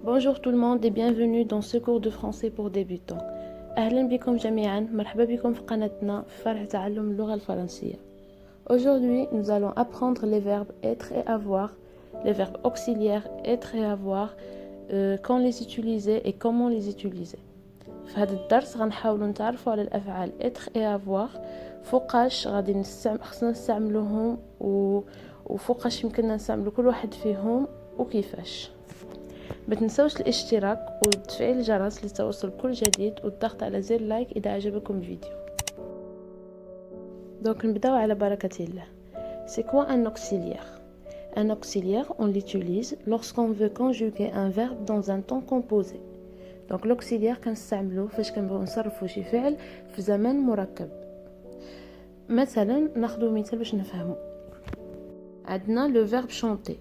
Bonjour tout le monde et bienvenue dans ce cours de français pour débutants. أهلا بكم جميعا مرحبا بكم في قناتنا في فرح تعلم اللغة الفرنسية. Aujourd'hui, nous allons apprendre les verbes être et avoir, les verbes auxiliaires être et avoir, quand les utiliser et comment les utiliser. في هذا الدرس غنحاولوا نتعرفوا على الأفعال être et avoir فوقاش غادي خصنا نستعملوهم وفوقاش يمكننا نستعملوا كل واحد فيهم وكيفاش. ما تنسوش الاشتراك وتفعيل الجرس لتوصل كل جديد والضغط على زر لايك إذا عجبكم الفيديو. Donc نبداو على بركة الله. C'est quoi un auxiliaire? Un auxiliaire, on l'utilise lorsqu'on veut conjuguer un verbe dans un temps composé. Donc l'auxiliaire كنستعملوه فاش كنبغيو نصرفوا شي فعل في زمن مركب. مثلا ناخذ مثال باش نفهموا. عندنا le verbe chanter.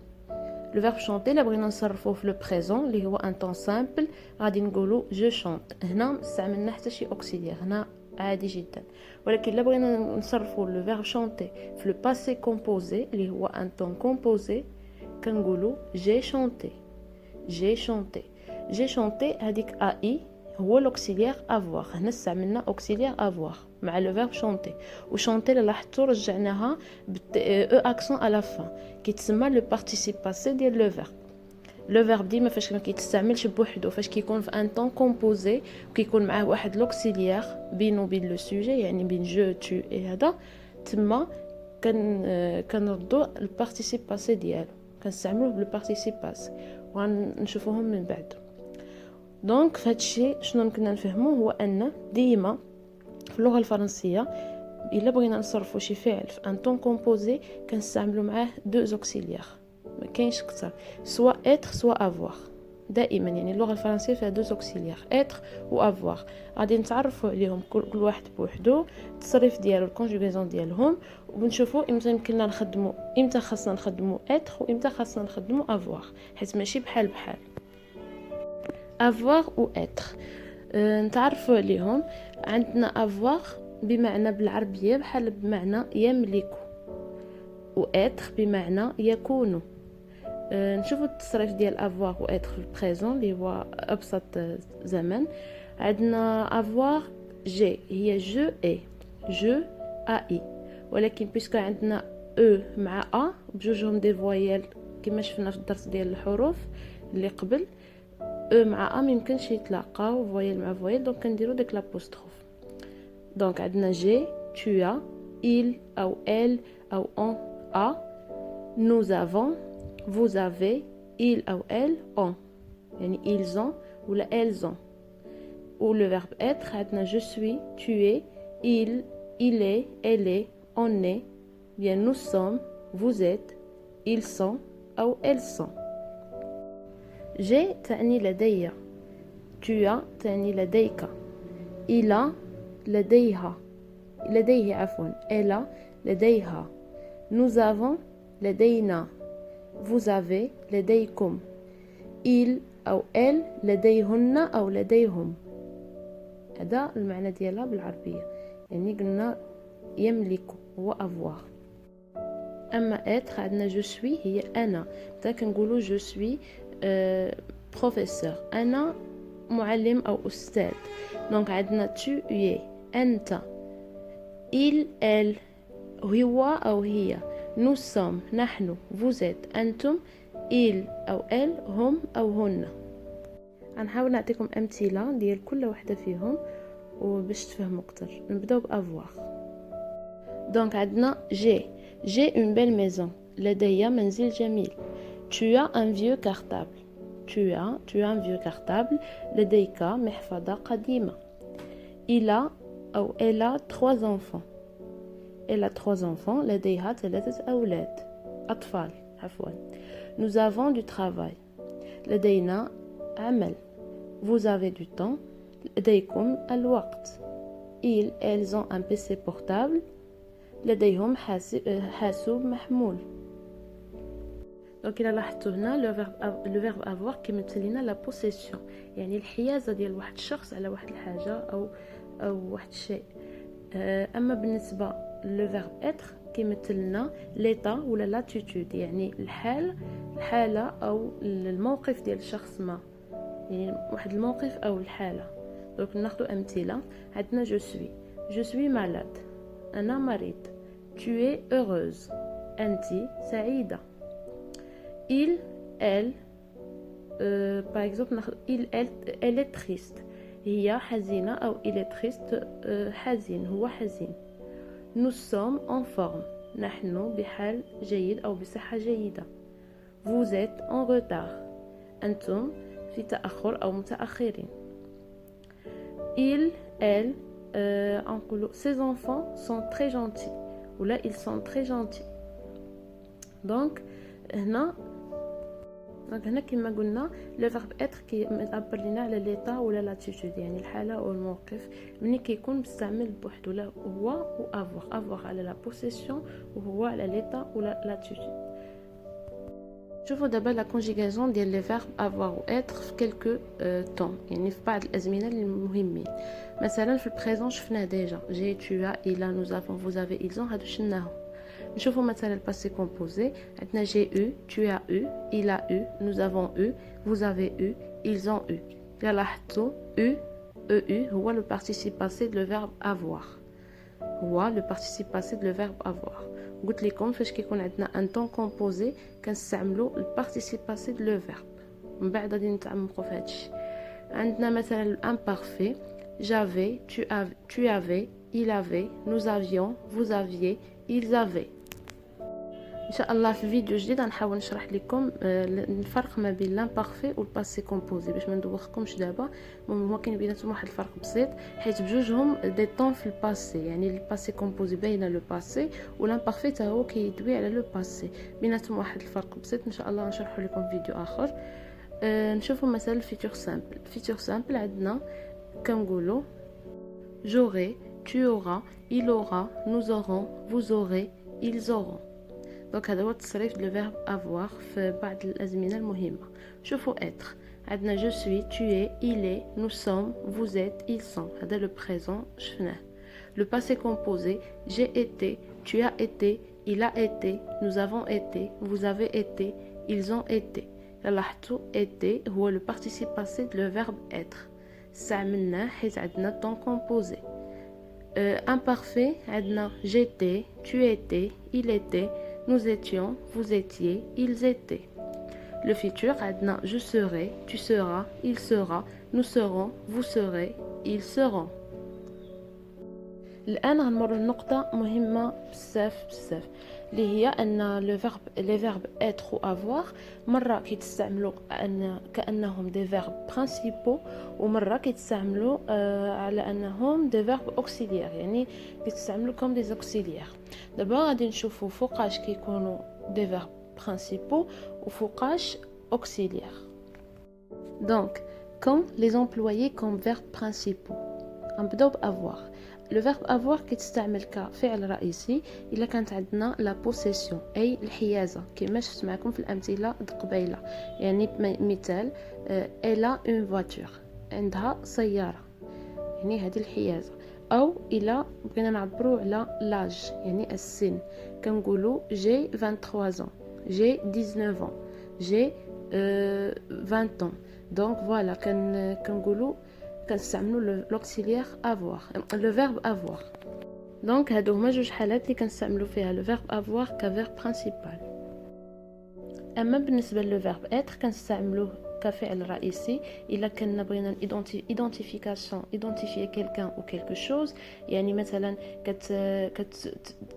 Le verbe chanter لا بغينا نصرفوه في لو بريزون اللي هو ان طون سامبل غادي نقولوا جو شونت. هنا ما استعملنا حتى شي اوكسيليير، هنا عادي جدا. ولكن لا بغينا نصرفوا لو verbe chanter في لو باسي كومبوزي اللي هو ان طون كومبوزي كنقولوا جي شونتي. جي شونتي جي شونتي هذيك اي هو لوكسيليير افوار. هنا استعملنا اوكسيليير افوار مع لو فيرب شونتي. وشونتي اللي لاحظتوا رجعناها او اكسون على فان كيتسمى لو بارتيسيب باسي ديال لو فيرب. لو فيرب ديما فاش ما كيتستعملش بوحدو، فاش كيكون في ان طون كومبوزي وكيكون معاه واحد لوكسيليير بينو وبين لو سوجي، يعني بين جو تو اي هذا تما كنردو البارتيسيب باسي ديالو، كنستعملوه بلو بارتيسيب باسي وغنشوفوهم من بعد. دونك فهادشي شنو يمكننا نفهموه هو ان ديما في اللغه الفرنسيه الا بغينا نصرفوا شي فعل في ان طون كومبوزي كنستعملوا معاه دو زوكسيليير، ما كاينش اكثر، سوا اتر سوا افوار. دائما يعني اللغه الفرنسيه فيها دو زوكسيليير اتر و افوار، غادي نتعرفوا عليهم كل واحد بوحدو، التصريف ديالو الكونجوغيزون ديالهم، ونشوفوا امتى يمكننا نخدموا، امتى خاصنا نخدموا اتر وامتى خاصنا نخدموا افوار، حيت ماشي بحال بحال. avoir ou être نتعرفوا عليهم. عندنا avoir بمعنى بالعربية بحال بمعنى يملك، و être بمعنى يكون. نشوفوا التصريف ديال avoir و être في البريزون اللي هو أبسط زمن. عندنا avoir j'ai هي je ai je ai، ولكن بيسكو عندنا e مع a بجوجهم دي فويال كما شفنا في الدرس ديال الحروف اللي قبل، او مع ا ميمكنش يتلاقاو فويل مع فويل، دونك كنديرو ديك لابوستروف. دونك عندنا جي tu as il او elle او on a nous avons vous avez il او elle ont، يعني ils ont ولا elles ont. ou le verbe être عندنا je suis tu es il est elle est on est، bien nous sommes vous êtes ils sont او elles sont. j'ai تعني لدي، tu as تعني لديك، il a لديها لديه عفوا، elle a لديها، nous avons لدينا، vous avez لديكم، il أو elle لديهن أو لديهم. هذا المعنى ديالها بالعربية، يعني قلنا يملك هو avoir. أما être عندنا je suis هي أنا، مثلا كنقولوا je suis بروفيسور، أنا معلم أو أستاذ. دونك عندنا tu es أنت، il elle هو أو هي، nous sommes نحن، vous êtes أنتم، il أو elle هم أو هن. غنحاول نعطيكم أمثلة ديال كل واحدة فيهم وباش تفهموا أكتر. نبداو بأفواغ. دونك عندنا j'ai une belle maison، لدي منزل جميل. tu as un vieux cartable، tu as un vieux cartable، لديك محفظة قديمة. il a أو elle a 3 enfants، elle a 3 enfants، لديها 3 أولاد أطفال عفوا. nous avons du travail، لدينا عمل. vous avez du temps، لديكم الوقت. elles ont un PC portable، لديهم حاسوب محمول. دونك الى لاحظتوا هنا لو فيرب افوار كيمثل لنا لا بوسيسيون، يعني الحيازه ديال واحد الشخص على واحد الحاجه او واحد الشيء. اما بالنسبه لو فيرب اتر كيمثل لنا ليتا ولا لاتيتود، يعني الحاله او الموقف ديال شخص ما. يعني واحد الموقف او الحاله. دونك ناخذ امثله. عندنا جو سوي مالاد، انا مريض. tu es heureuse، انت سعيده. il elle par exemple ناخذ il elle est triste، هي حزينه، او il est triste حزين، هو حزين. nous sommes en forme، نحن بحال جيد او بصحه جيده. vous êtes en retard، انتم في تاخر او متاخرين. il elle نقولوا ses enfants sont très gentils، ولا ils sont très gentils. دونك هنا كما قلنا لو فيرب اتر كيعبر لنا على ليطا ولا لاتيتود، يعني الحاله او الموقف ملي كيكون مستعمل بوحدو، لا هو و افوار على لا بوسيسيون وهو على ليطا ولا لاتيتود. شوفوا دابا لا كونجيغاسيون ديال لي فيرب افوار و اتر في كلكو طون، يعني في بعض الازمنه المهمين. مثلا في البريزون شفناه ديجا، جي tu as il a nous avons vous avez ils ont، هادو شفناهم. نشوفوا مثلا الباسي كومبوزي. عندنا j'ai eu tu as eu il a eu nous avons eu vous avez eu ils ont eu. إلا لاحظتوا eu هو le participe passé de le verbe avoir، هو le participe passé de le verbe avoir. قلت لكم فاش كيكون عندنا ان طون كومبوزي كنستعملوا البارتيسيب باسي دو لو فيرب. من بعد غادي نتعمقوا في هادشي. عندنا مثلا الامبارفي، j'avais tu avais il avait nous avions vous aviez ils avaient. ان شاء الله في فيديو جديد غنحاول نشرح لكم الفرق ما بين لامبارفي والباسي كومبوزي باش ما ندوخكمش دابا. المهم هو كاين بيناتهم واحد الفرق بسيط، حيت بجوجهم دي طون في الباسي، يعني الباسي كومبوزي باينه لو باسي والامبارفي حتى هو كيدوي على لو باسي، بيناتهم واحد الفرق بسيط. ان شاء الله غنشرحه لكم في فيديو اخر. نشوفوا مثلا الفيتور سامبل. الفيتور سامبل عندنا كنقولوا j'aurai tu auras il aura nous aurons vous aurez ils auront. دونك هذا هو التصريف دو فيرب افوار في بعض الازمنه المهمه. شوفوا اتر. عندنا جو سوي tu es il est nous sommes vous êtes ils sont، هذا لو بريزون شفناه. لو باسي كومبوزي j'ai été tu as été il a été nous avons été vous avez été ils ont été. لاحظتوا été هو لو بارتيسيب باسي دو لو فيرب اتر، استعملناه حيت عندنا طون كومبوزي. imparfait عندنا j'étais tu étais il était nous étions vous étiez ils étaient. Le futur عندنا je serai tu seras il sera nous serons vous serez ils seront. الآن غنمروا لنقطة مهمة بزاف اللي هي ان لي فيرب être و avoir مرة كيتستعملوا كأنهم دي فيرب برينسيپو، ومرة كيتستعملوا على انهم دي فيرب اوكسيليير، يعني كيتستعملوا كوم دي اوكسيليير. دابا غادي نشوفوا فوقاش كيكونوا دي فيرب برينسيپو وفوقاش اوكسيليير. دونك كوم لي امبلويي كوم فيرب برينسيپو. غنبداو بافوار. لو فيرب افوار كيتستعمل كفعل رئيسي الا كانت عندنا لا بوسيسيون، اي الحيازه كما شفت معكم في الامثله قبيله. يعني مثال الا اون فواتور، عندها سياره، يعني هذه الحيازه. او الا بغينا نعبروا على لاج يعني السن، كنقولوا جي 23 ans جي 19 ans جي 20 ans. دونك فوالا كنقولوا كنستعملوا لوكسيليير افوار، لو فيرب افوار. دونك هادو هما جوج حالات اللي كنستعملوا فيها لو فيرب افوار كفيرب برينسيبال. اما بالنسبه لو فيرب اتر كنستعملوه كفعل رئيسي الا كنا بغينا ايدونتيفيكاسيون ايدونتيفيي كيلكان او كيلكو شوز. يعني مثلا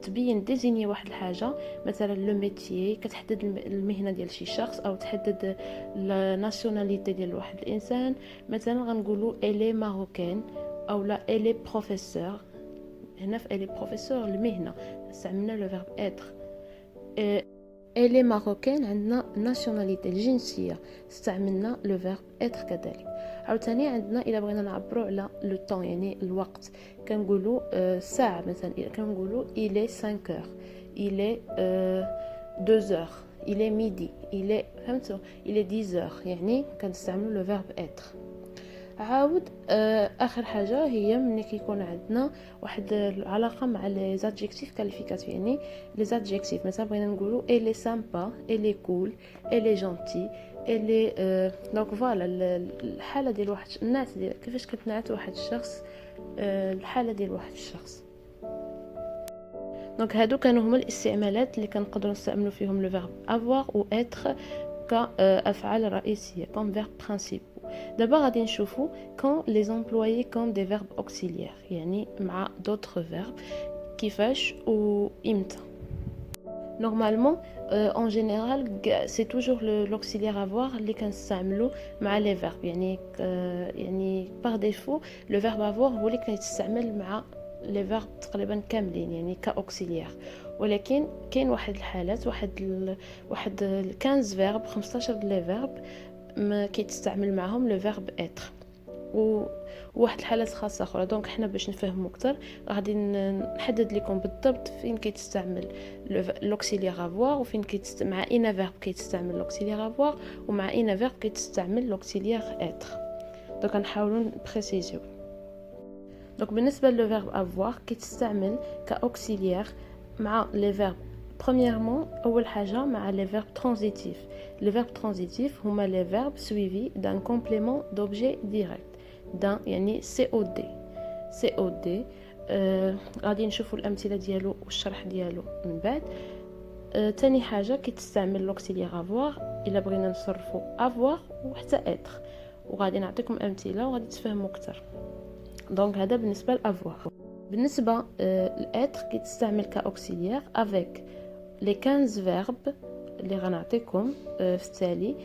كتبين ديزيني واحد الحاجه، مثلا لو ميتيي كتحدد المهنه ديال شي شخص او تحدد لا ناسيوناليتي ديال واحد الانسان. مثلا غنقولوا الي ماروكان او لا الي بروفيسور. هنا في الي بروفيسور المهنه استعملنا لو فيرب اتر. الي ماروكان عندنا ناسيوناليتي الجنسيه استعملنا لو فيرب اتر كذلك. عاوتاني عندنا الا بغينا نعبروا على لو طون يعني الوقت كنقولوا ساعه، مثلا كنقولوا il est 5 heures il est 2 heures il est midi il est فهمتوا il est 10 heures، يعني كنستعملوا لو فيرب اتر. عاود اخر حاجه هي ملي كيكون عندنا واحد العلاقه مع لي زادجيكتيف كاليفيكاتيف. يعني لي زادجيكتيف مثلا بغينا نقولوا elle est sympa elle est cool elle est gentille اللي دونك فوالا الحاله ديال واحد النعت ديال كيفاش كتنعت واحد الشخص، الحاله ديال واحد الشخص. دونك هادو كانوا هما الاستعمالات اللي كنقدروا نستعملوا فيهم لو فيرب avoir و être كافعال رئيسيه comme verbe principaux. دابا غادي نشوفوا quand les employer comme des verbes auxiliaires، يعني مع d'autres verbes كيفاش و امتى. Normalement, en général, c'est toujours l'auxiliaire avoir اللي كنستعملو مع les verbes. يعني par défaut le verbe avoir هو اللي كيتستعمل مع les verbes تقريبا كاملين، يعني كأوكسيليير. ولكن كاين واحد الحالات، واحد 15 verbe 15 لي verbe ما كيتستعمل معهم le verbe être وواحد الحالات خاصه اخرى. دونك حنا باش نفهمو اكثر غادي نحدد لكم بالضبط فين كيتستعمل لوكسيليير افوار، وفين مع اين فيرب كيتستعمل لوكسيليير افوار، ومع اين فيرب كيتستعمل لوكسيليير اتر. دونك غنحاولوا نبريسيزيو. دونك بالنسبه لو فيرب افوار كيتستعمل كاوكسيليير مع لي فيرب. premièrement اول حاجه مع لي فيرب ترانزيتيف. لي فيرب ترانزيتيف هما لي فيرب سويفي دان كومبليمون دوبجي ديريكت، دان يعني COD. غادي نشوفوا الامثله ديالو والشرح ديالو من بعد. تاني حاجه كيتستعمل لوكسيليير افوار الا بغينا نصرفوا افوار وحتى اتر، وغادي نعطيكم امثله وغادي تفهموا اكثر. دونك هذا بالنسبه لافوار. بالنسبه الاتر كيتستعمل كاوكسيليير افيك لي 15 فيرب اللي غنعطيكم في التالي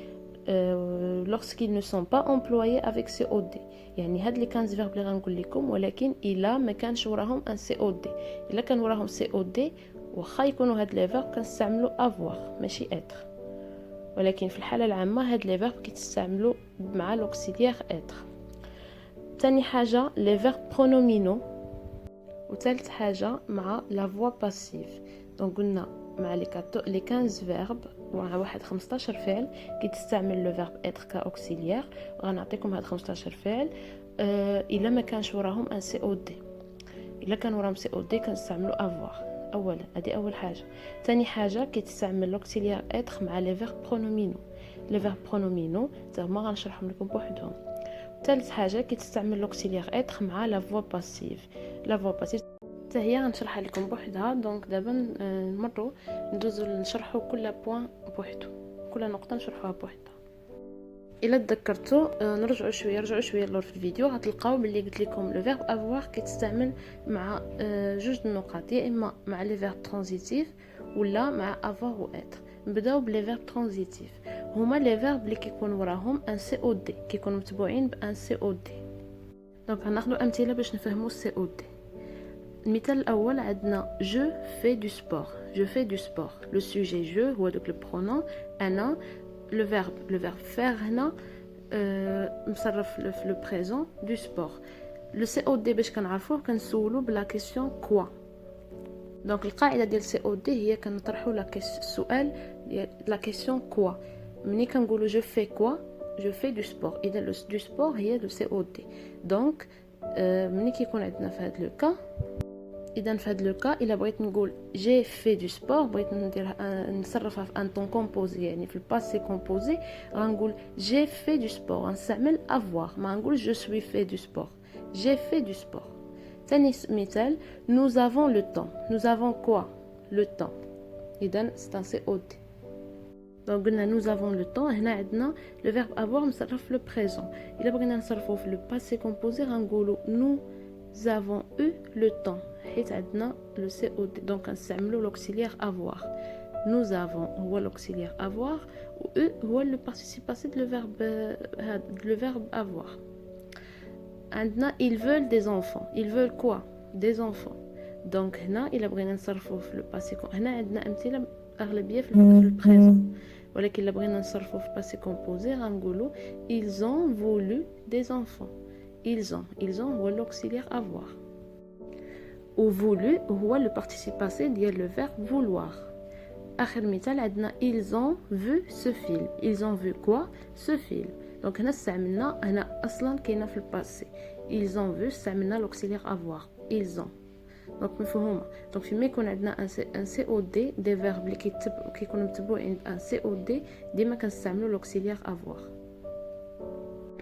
lorsqu'ils ne sont pas employés avec COD. يعني هاد لي 15 فيرب اللي غنقول لكم، ولكن الا ما كانش وراهم ان COD. الا كان وراهم COD واخا يكونوا هاد لي فيرب كنستعملوا avoir ماشي être، ولكن في الحاله العامه هاد لي فيرب كيتستعملوا مع لوكسيليير être. ثاني حاجه لي فيرب برونومينو، وثالث حاجه مع لا فوا باسيف. دونك قلنا مع لي 15 فيرب مع واحد 15 فعل كيتستعمل لو فيرب être كاوكسيليير. غنعطيكم هاد 15 فعل الا ما كانش وراهم ان COD. الا كان وراهم COD كنستعملوا avoir اولا، هذه اول حاجه. ثاني حاجه كيتستعمل لوكسيليير être مع لي فيرب برونومينو. لي فيرب برونومينو زعما غنشرحهم لكم بوحدهم. ثالث حاجه كيتستعمل لوكسيليير être مع لا فوا باسيف. لا فوا باسيف حتى هي غنشرحها لكم بوحدها. دونك دابا نمروا ندوزو نشرحوا كل بوين بوحدو، كل نقطه نشرحوها بوحدها. الا تذكرتوا رجعوا شويه لور في الفيديو، غتلقاو باللي قلت لكم لو فيرب افوار كيتستعمل مع جوج النقاط، يا اما مع لي فيرب ترانزيتيف ولا مع افوار و اتر. نبداو بلي فيرب ترانزيتيف، هما لي فيرب اللي كيكون وراهم ان COD، كيكونوا متبوعين بان COD. دونك غناخذوا امثله باش نفهموا COD. المثال الاول عندنا je fais du sport. le sujet je هو دوك البرونون انا. le verbe faire هنا مصرف في لو بريزون du sport. le COD باش كنعرفوه كنسولو بلا كيسيون quoi. دونك القاعده ديال COD هي كنطرحوا السؤال لا كيسيون quoi. ملي كنقولوا je fais quoi je fais du sport، اذا du sport هي le COD. دونك ملي كيكون عندنا في هذا لو كا، اذا في هذا لو كا الا بغيت نقول جي في دو سبور، بغيت نديرها نصرفها في ان طون كومبوزي يعني في الباسي كومبوزي، غنقول جي في دو سبور، غنستعمل افوار، ما نقول جو سوي في دو سبور، جي في دو سبور. ثاني مثال nous avons le temps. nous avons quoi le temps، اذا c'est un COD. دونك قلنا nous avons le temps، هنا عندنا لو فيرب avoir مصرف في لو بريزون. الا بغينا نصرفوه في لو باسي كومبوزي غنقولوا nous avons eu le temps، حيت عندنا لو COD. دونك كنستعملوا لوكسيليير avoir. nous avons هو لوكسيليير avoir و eux هو لو بارتيسيباسي دو لو فيرب هذا لو فيرب avoir. عندنا ils veulent des enfants. ils veulent quoi des enfants. دونك هنا الا بغينا نصرفوه في لو باسي هنا عندنا امثله اغلبيه في البريزون، ولكن الا بغينا نصرفوه في باسي كومبوزي غنقولوا ils ont voulu des enfants. ils ont هو l'auxiliaire avoir. و voulu هو le participe ديال le verbe vouloir. اخر مثال عندنا ils ont vu ce film. ils ont vu quoi ce film. دونك هنا استعملنا، هنا اصلا كاينه في الباسي ils ont vu، استعملنا l'auxiliaire avoir ils ont. دونك مفهومه. دونك فيما يكون عندنا ان سي او دي فيرب اللي كيكونوا متبوعين ان سي او دي ديما كنستعملوا لوكسيليير افوار.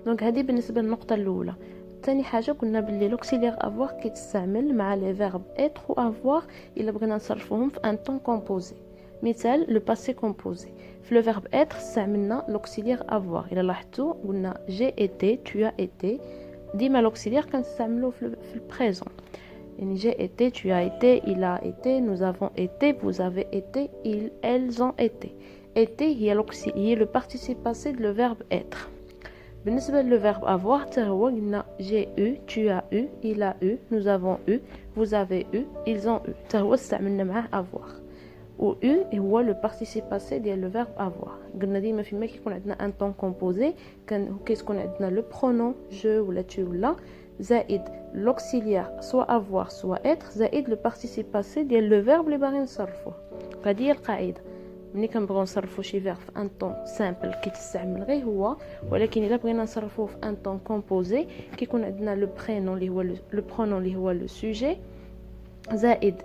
دونك هذه بالنسبه للنقطه الاولى. ثاني حاجه قلنا باللي لوكسيليير افوار كيتستعمل مع لي فيرب اتر و افوار الا بغينا نصرفوهم في ان طون كومبوزي. مثال لو باسي كومبوزي. في لو فيرب اتر استعملنا لوكسيليير افوار. الا لاحظتوا قلنا جي ايتي tu as été. ديما لوكسيليير كنستعملوه في البريزون. يعني j'ai été, tu as été, il a été, nous avons été, vous avez été, elles ont été. Été هي le participe passé de le verbe être. بالنسبة le verbe avoir حتى هو قلنا j'ai eu, tu as eu, il a eu, nous avons eu, vous avez eu, ils ont eu. حتى هو استعملنا معاه avoir. و eu هو le participe passé ديال le verbe avoir. قلنا ديما فيما كيكون عندنا un temps composé كيكون عندنا le pronom je ولا tu ولا زائد l'auxiliaire soit avoir soit être زائد le participe passé ديال le verbe اللي باغي نصرفوه. هذه هي القاعده. ملي كنبغيو نصرفوا شي فيرب في ان طون سامبل كيتستعمل غير هو، ولكن الا بغينا نصرفوه في ان طون كومبوزي كيكون عندنا لو برينون اللي هو لو برونون اللي هو لو سوجي زائد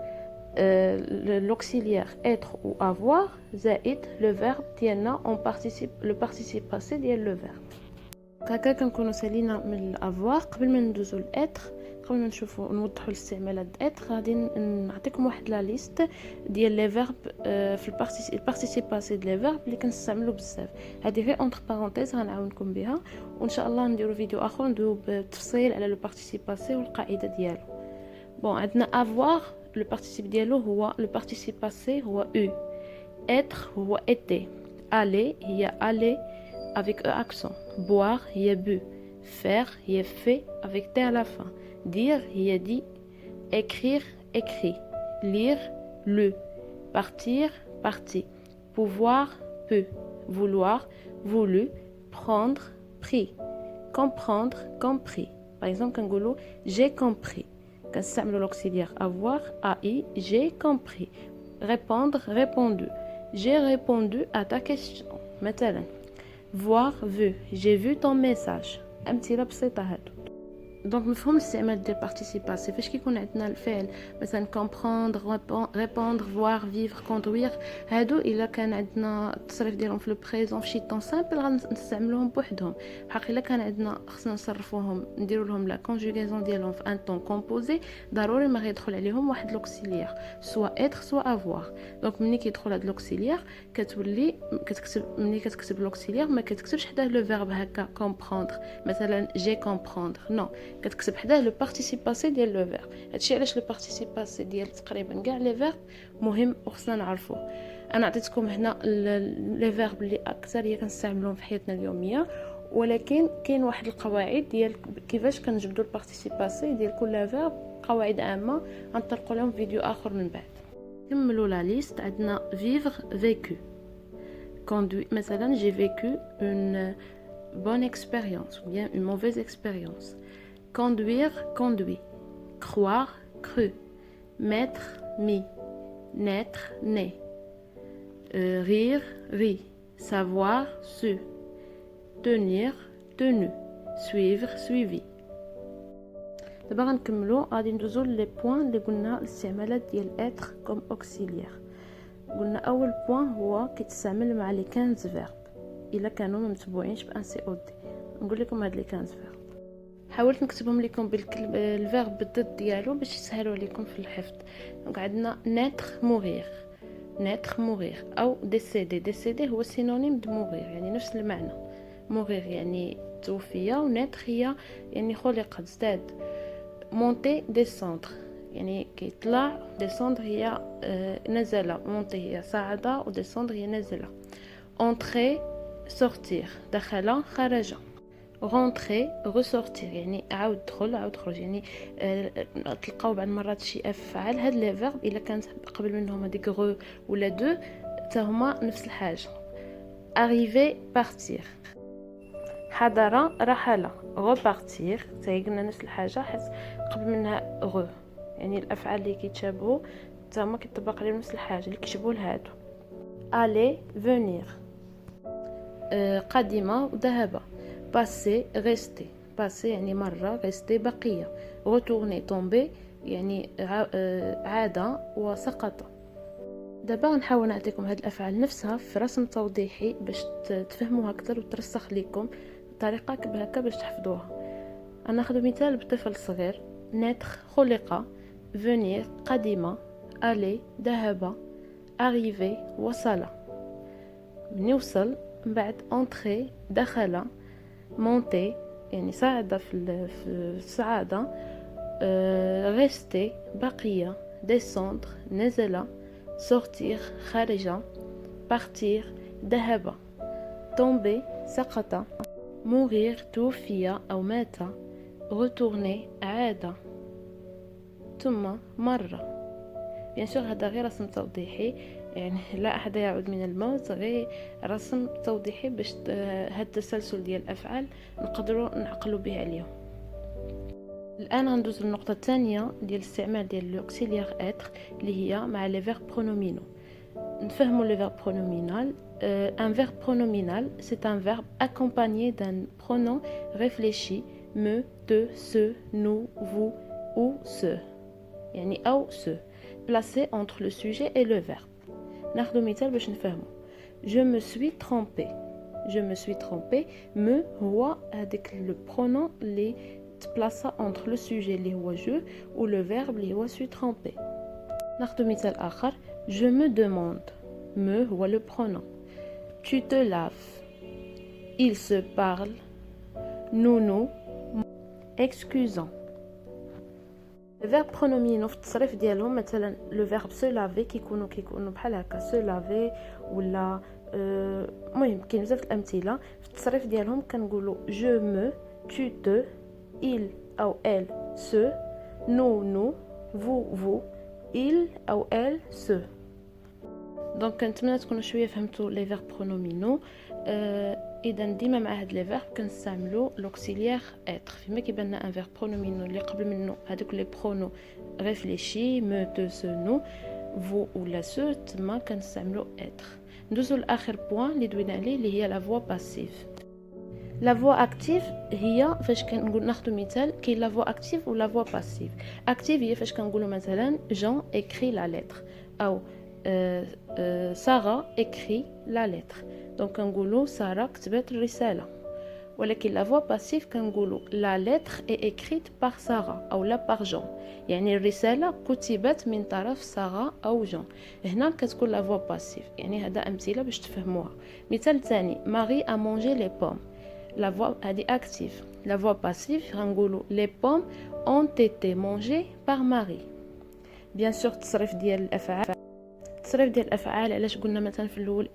l'auxiliaire être ou avoir زائد le verbe ديالنا on participe le participe passé ديال le verbe. هكا كنكونوا سالينا من الافوار. قبل ما ندوزو لاتر، قبل ما نشوفوا نوضحوا الاستعمالات اتر، غادي نعطيكم واحد لا ليست ديال لي فيرب في البارتيسيب باسي ديال لي فيرب اللي كنستعملوا بزاف. هذه غير اونتر بارونتيز غنعاونكم بها، وان شاء الله نديروا فيديو اخر ندويو بالتفصيل على لو بارتيسيب باسي والقاعده ديالو. بون عندنا افوار لو بارتيسيب ديالو هو لو بارتيسيب باسي هو او، اتر هو ايتي، aller هي aller avec e accent, boire هي bu, faire هي fait avec t à la fin, dire هي dit, écrire écrit, lire lu, partir parti, pouvoir peut, vouloir voulu, prendre pris, comprendre compris. Par exemple كنقولوا j'ai compris، كنستعملوا l'auxiliaire avoir ai j'ai compris. Répondre répondu، j'ai répondu à ta question. مثلا voir vu j'ai vu ton message. امثله بسيطه هادو. دونك مفهوم الاستعمال ديال participe passé فاش كيكون عندنا الفعل مثلا comprendre répondre voir vivre conduire، هادو الا كان عندنا التصريف ديالهم في البريزون في شي طون سامبل غنستعملوهم بوحدهم. بحق الا كان عندنا خصنا نصرفوهم نديروا لهم لا كونجوغاسيون ديالهم في ان طون كومبوزي، ضروري ما غيدخل عليهم واحد لوكسيليير سوا اتر سوا افوار. دونك ملي كيدخل هاد لوكسيليير كتولي كتكتب، ملي كتكتب لوكسيليير ما كتكتبش حداه لو فيرب هكا comprendre مثلا j'ai comprendre، نو كتكتب حداه لو بارتيسيب باسي ديال لو فيرب. هادشي علاش لو بارتيسيب باسي ديال تقريبا كاع لي فيرب مهم وخصنا نعرفوه. انا عطيتكم هنا لي فيرب اللي اكثر كنستعملوهم في حياتنا اليوميه، ولكن كاين واحد القواعد ديال كيفاش كنجبدوا البارتيسيب باسي ديال كل فيرب، قواعد عامه غنطرقوا لهم فيديو اخر من بعد. كملوا لا ليست. عندنا vivre vécu conduit مثلا j'ai vécu une bonne expérience ou bien une mauvaise expérience. Conduire, conduit. Croire, cru. Mettre, mis. Naître, né. Rire, rit. Savoir, su. Tenir, tenu. Suivre, suivi. دابا غنكملوا غادي ندوزو لي بوين اللي قلنا الاستعمالات ديال être comme auxiliaire. قلنا اول بوين هو كيتستعمل مع لي 15 فيرب الا كانوا ما متبوعينش بان سي او دي. نقول لكم هاد لي 15 فيرب، حاولت نكتبهم لكم الفيرب بالضد ديالو باش يسهلوا عليكم في الحفظ. دونك عندنا naître mourir، naître mourir او décéder. décéder هو سينونيم دو mourir، يعني نفس المعنى. mourir يعني توفي، و naître هي يعني خلق ازداد. monter descendre يعني كيطلع، descendre هي نزل، monter هي صعد و descendre هي نزل. entrer sortir دخل خرج. rentrer ressortir يعني عاود دخل عاود خرج. يعني تلقاو بعض المرات شي افعال هاد لي فيرب الا كانت قبل منهم هذيك غو ولا دو حتى هما نفس الحاجه. arriver partir. حضر رحل. repartir حتى قلنا نفس الحاجه حيت قبل منها غو. يعني الافعال اللي كيتشابهوا حتى هما كيطبق عليهم نفس الحاجه اللي كيشبهوا لهادو. aller venir. قدم وذهب. passer rester. passer يعني مرة، rester بقية. retourner tomber يعني عاد وسقط. دابا نحاول نعطيكم هاد الافعال نفسها في رسم توضيحي باش تفهموها اكثر وترسخ لكم بطريقه هكا باش تحفظوها. ناخذ مثال بطفل صغير: ناتر خلق، فينير قديم، الي ذهب، arriver وصل. من يوصل من بعد entrer دخل، monter يعني صعد في الصعاده، rester بقيه، descendre نزل، sortir خارج، partir ذهب، tomber سقط، mourir توفي أو مات، retourner عاد، ثم مر. بيان سور هذا غير رسم توضيحي، يعني لا أحد يعود من الموت، غير رسم توضيحي باش هاد التسلسل ديال الأفعال نقدروا نعقلوا به عليهم. الان غندوز للنقطه الثانيه ديال الاستعمال ديال لوكسيليير اتر اللي هي مع لي فيرب برونومينو. نفهموا لي فيرب برونومينال. un verbe pronominal c'est un verbe accompagné d'un pronom réfléchi: me, te, ce, nous, vous ou ce, يعني أو ce, placé entre le sujet et le verbe. ناخذ مثال باش نفهموا. je me suis trompé. je me suis trompé. me هو هذاك لو pronom اللي تبلاصا entre le sujet اللي هو je ou le verbe اللي هو suis trompé. ناخذ مثال آخر. je me demande. me هو le pronom. tu te laves. il se parle. nous nous excusons. le verbe pronominaux في التصريف ديالهم مثلا le verbe se laver كيكونوا بحال هكا se laver ولا المهم كاين بزاف الامثله في التصريف ديالهم كنقولوا je me, tu te, il أو elle se, nous vous il أو elle se. دونك كنتمنى تكونوا شويه فهمتوا لي فيرب برونومينو. اذا ديما مع هاد لي فيرب كنستعملوا لوكسيليير اتر. فيما كيبان لنا ان فيرب برونومينو اللي قبل منه هذوك لي برونو ريفليشي مو تو سو نو فو ولا سو، تما كنستعملوا اتر. ندوزو لاخر بوين اللي دوينا عليه اللي هي لا فوا باسيف. لا فوا اكتيف هي فاش كنقول ناخذ مثال كاين لا فوا اكتيف ولا فوا باسيف. اكتيف هي فاش كنقولوا مثلا جون écrit la lettre او سارة écrit la lettre. دونك كنقولوا سارة كتبت الرسالة. ولكن لا فوا باسيف كنقولوا la lettre est écrite par سارة او لا par جون، يعني الرسالة كتبت من طرف سارة او جون. هنا كتكون لا فوا باسيف. يعني هذا امثله باش تفهموها. مثال ثاني: ماري a mangé les pommes. la voix هذه active. la voix passive غنقولوا les pommes ont été mangées par Marie. bien sûr التصريف ديال الافعال علاش قلنا مثلا في الاول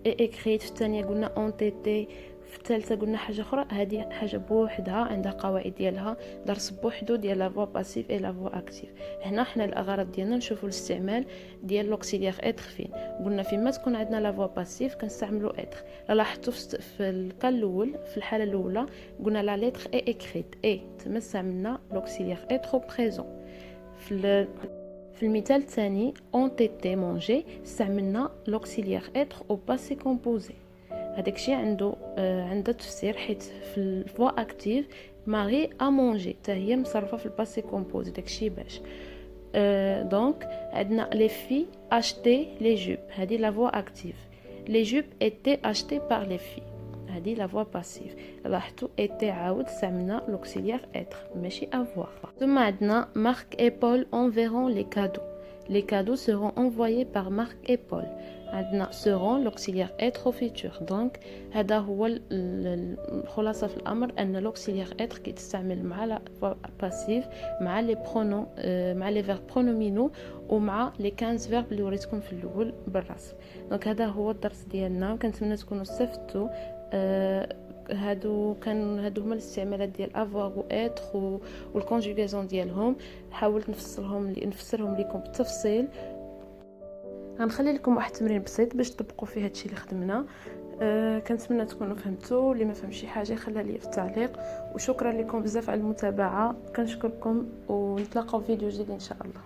écrite، في الثانيه قلنا ont été، في الثالثه قلنا حاجه اخرى. هذه حاجه بوحدها عندها قواعد ديالها، درس بوحدو ديال لا فوا باسيف اي لا فوا اكتيف. هنا حنا الاغراض ديالنا نشوفوا الاستعمال ديال لوكسيليير اتر فين. قلنا فيما تكون عندنا لا فوا باسيف كنستعملوا اتر. لاحظتوا في الكال الاول في الحاله الاولى قلنا لا لتر اي écrite اي، تما استعملنا لوكسيليير اتر بريزون. في المثال الثاني ont été mangés استعملنا لوكسيليير اتر او باسي كومبوزي. هذاك الشيء عنده تفسير، حيت في الفوا اكتيف ماري ا مونجي حتى هي مصرفه في الباسي كومبوزي. داك الشيء باش دونك عندنا لي في اشتي لي جوب، هذه لا فوا اكتيف. لي جوب ايتي اشتي بار لي في، هذه لا فوا باسيف. لاحظتوا ايتي عاود استعملنا لوكسيليير اتر ماشي افوار. ثم عندنا مارك اي بول enverront les cadeaux. les cadeaux seront envoyés par Marc et Paul. عندنا seront l'auxiliaire être au futur. دونك هذا هو الخلاصه في الامر ان لوكسيليير être كيتستعمل مع لا باسيف، مع لي برونون، مع لي فيرب برونومينو، ومع لي 15 فيرب اللي وريتكم في الاول بالرسم. دونك هذا هو الدرس ديالنا، كنتمنى تكونوا استفدتوا. هادو هما الاستعمالات ديال افوار و اتر والكونجوغاسيون ديالهم. حاولت نفسرهم لكم بالتفصيل. غنخلي لكم واحد التمرين بسيط باش تطبقوا فيه هادشي اللي خدمنا. كنتمنى تكونوا فهمتوا. اللي ما فهم شي حاجه خليها لي في التعليق. وشكرا لكم بزاف على المتابعه. كنشكركم ونتلاقاو في فيديو جديد ان شاء الله.